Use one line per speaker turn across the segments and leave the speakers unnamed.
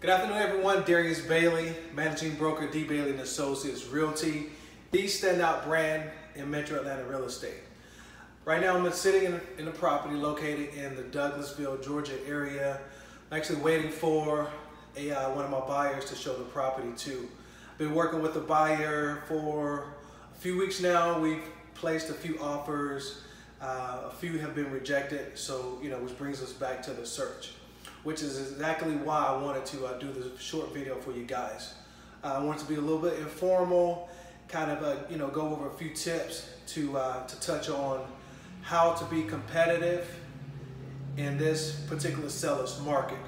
Good afternoon, everyone. Darius Bailey, Managing Broker, DBaileyAndAssociatesRealty, the standout brand in Metro Atlanta real estate. Right now, I'm sitting in a property located in the Douglasville, Georgia area. I'm actually waiting for one of my buyers to show the property to. I've been working with the buyer for a few weeks now. We've placed a few offers. A few have been rejected, so which brings us back to the search, which is exactly why I wanted to do this short video for you guys. I want it to be a little bit informal, kind of go over a few tips to touch on how to be competitive in this particular seller's market.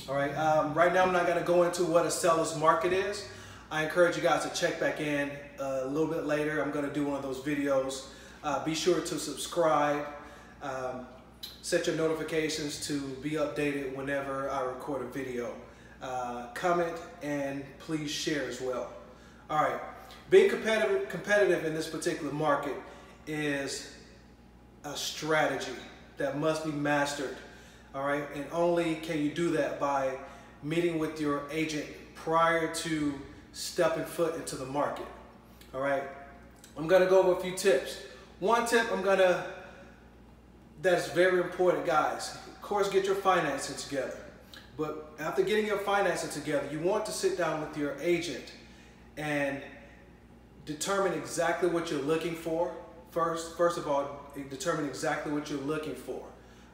All right, right now I'm not going to go into what a seller's market is. I encourage you guys to check back in a little bit later. I'm going to do one of those videos. Be sure to subscribe. Set your notifications to be updated whenever I record a video. Comment and please share as well. All right, being competitive in this particular market is a strategy that must be mastered. All right, and only can you do that by meeting with your agent prior to stepping foot into the market. All right, I'm gonna go over a few tips. One tip that's very important, guys. Of course, get your financing together. But after getting your financing together, you want to sit down with your agent and determine exactly what you're looking for. First of all, determine exactly what you're looking for.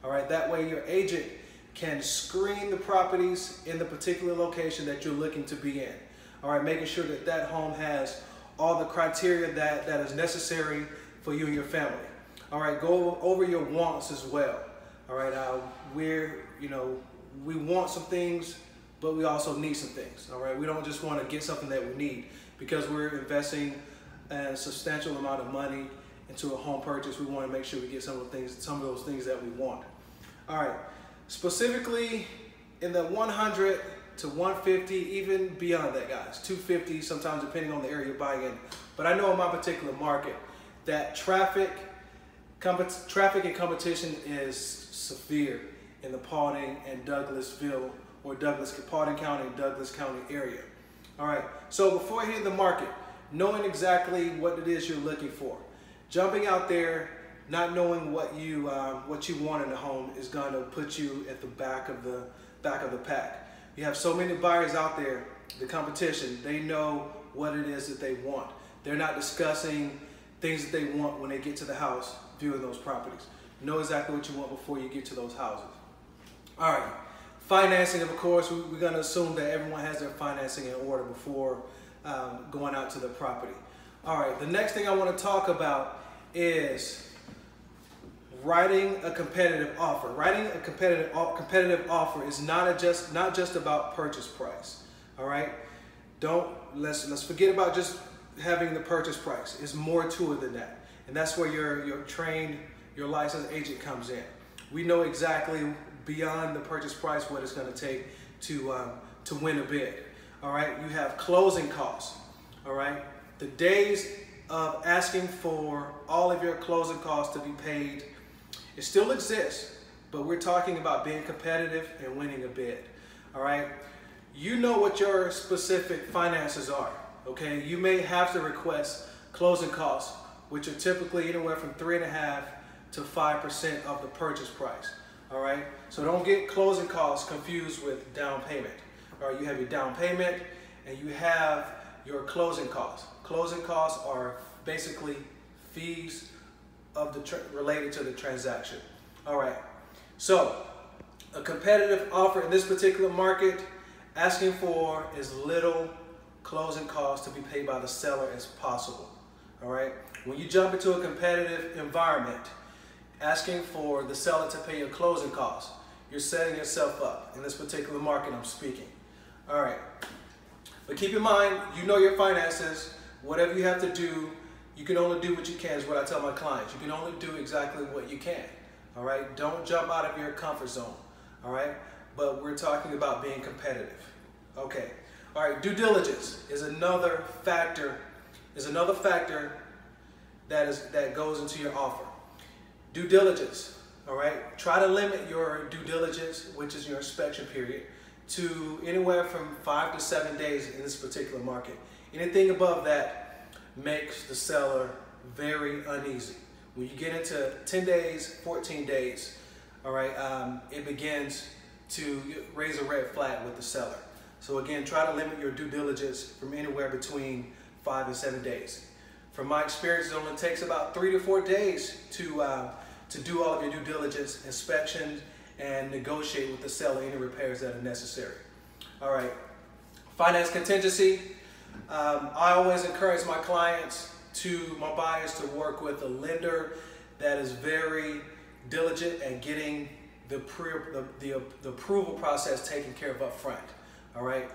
All right, that way your agent can screen the properties in the particular location that you're looking to be in. All right, making sure that that home has all the criteria that is necessary for you and your family. All right, go over your wants as well. All right, we want some things, but we also need some things. All right, we don't just want to get something that we need because we're investing a substantial amount of money into a home purchase. We want to make sure we get some of those things that we want. All right, specifically in the 100 to 150, even beyond that, guys, 250 sometimes depending on the area you're buying in. But I know in my particular market that traffic and competition is severe in the Paulding and Douglasville, or Paulding County and Douglas County area. All right, so before hitting the market, knowing exactly what it is you're looking for, jumping out there, not knowing what you want in the home is going to put you at the back of the pack. You have so many buyers out there, the competition, they know what it is that they want. They're not discussing things that they want when they get to the house viewing those properties. You know exactly what you want before you get to those houses. All right, financing, of course, we're going to assume that everyone has their financing in order before going out to the property. All right, the next thing I want to talk about is writing a competitive offer. Writing a competitive offer is not just about purchase price. All right, let's forget about just having the purchase price. It's more to it than that. And that's where your licensed agent comes in. We know exactly beyond the purchase price what it's going to take to win a bid. All right, you have closing costs. All right, the days of asking for all of your closing costs to be paid, it still exists, but we're talking about being competitive and winning a bid. All right, you know what your specific finances are. Okay, you may have to request closing costs, which are typically anywhere from 3.5% to 5% of the purchase price. All right, so don't get closing costs confused with down payment. All right, you have your down payment and you have your closing costs. Closing costs are basically fees of related to the transaction. All right, so a competitive offer in this particular market, asking for as little closing costs to be paid by the seller as possible. All right, when you jump into a competitive environment, asking for the seller to pay your closing costs, you're setting yourself up in this particular market I'm speaking. All right, but keep in mind, you know your finances. Whatever you have to do, you can only do what you can, is what I tell my clients. You can only do exactly what you can. All right, don't jump out of your comfort zone. All right, but we're talking about being competitive. Okay, all right, due diligence is another factor. That goes into your offer. Due diligence, all right? Try to limit your due diligence, which is your inspection period, to anywhere from 5 to 7 days in this particular market. Anything above that makes the seller very uneasy. When you get into 10 days, 14 days, all right, it begins to raise a red flag with the seller. So again, try to limit your due diligence from anywhere between 5 and 7 days. From my experience, it only takes about 3 to 4 days to do all of your due diligence, inspections, and negotiate with the seller any repairs that are necessary. All right, finance contingency. I always encourage my clients, my buyers, to work with a lender that is very diligent at getting the approval process taken care of up front. All right,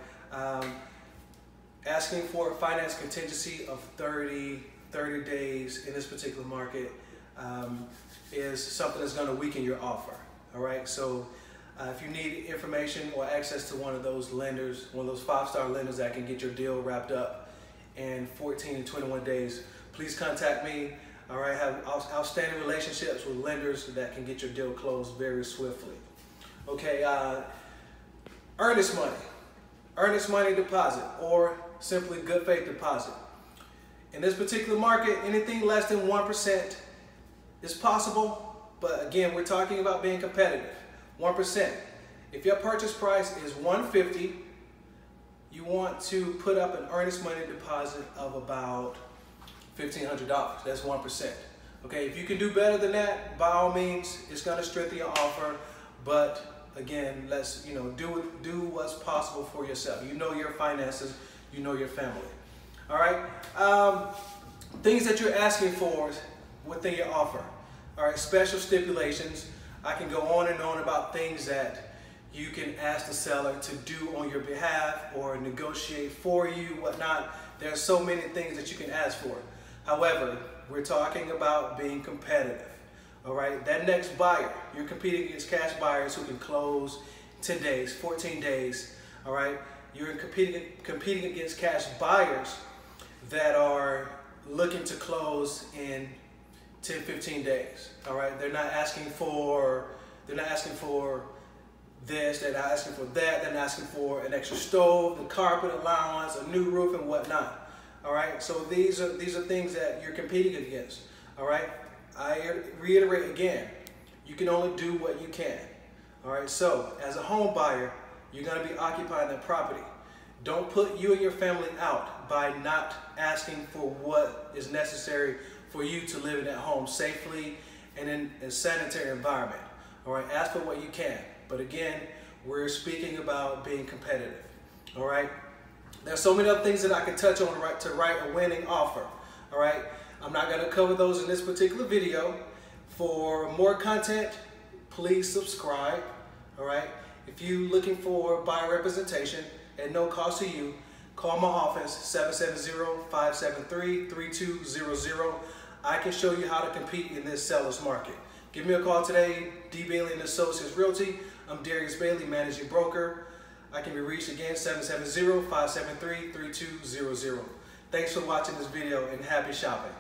asking for a finance contingency of 30 days in this particular market is something that's going to weaken your offer. All right, so if you need information or access to one of those lenders, one of those 5-star lenders that can get your deal wrapped up in 14 to 21 days, please contact me. All right, I have outstanding relationships with lenders that can get your deal closed very swiftly. Okay, earnest money deposit, or simply good faith deposit. In this particular market, anything less than 1% is possible, but again, we're talking about being competitive. 1%. If your purchase price is $150, you want to put up an earnest money deposit of about $1,500. That's 1%. Okay, if you can do better than that, by all means, it's going to strengthen your offer. But again, let's do what's possible for yourself. You know your finances, you know your family. All right, things that you're asking for within your offer. All right, special stipulations. I can go on and on about things that you can ask the seller to do on your behalf or negotiate for you, whatnot. There are so many things that you can ask for. However, we're talking about being competitive. All right, that next buyer, you're competing against cash buyers who can close 10 days, 14 days. All right, you're competing against cash buyers that are looking to close in 10, 15 days. All right, they're not asking for this, they're not asking for that, they're not asking for an extra stove, the carpet allowance, a new roof, and whatnot. All right, so these are things that you're competing against. All right, I reiterate again, you can only do what you can. All right, so as a home buyer, you're going to be occupying that property. Don't put you and your family out by not asking for what is necessary for you to live in that home safely and in a sanitary environment. All right, ask for what you can. But again, we're speaking about being competitive. All right, there's so many other things that I can touch on to write a winning offer. All right, I'm not going to cover those in this particular video. For more content, please subscribe. All right, if you're looking for buyer representation at no cost to you, call my office, 770-573-3200. I can show you how to compete in this seller's market. Give me a call today, DBaileyAndAssociatesRealty. I'm Darius Bailey, Managing Broker. I can be reached again, 770-573-3200. Thanks for watching this video and happy shopping.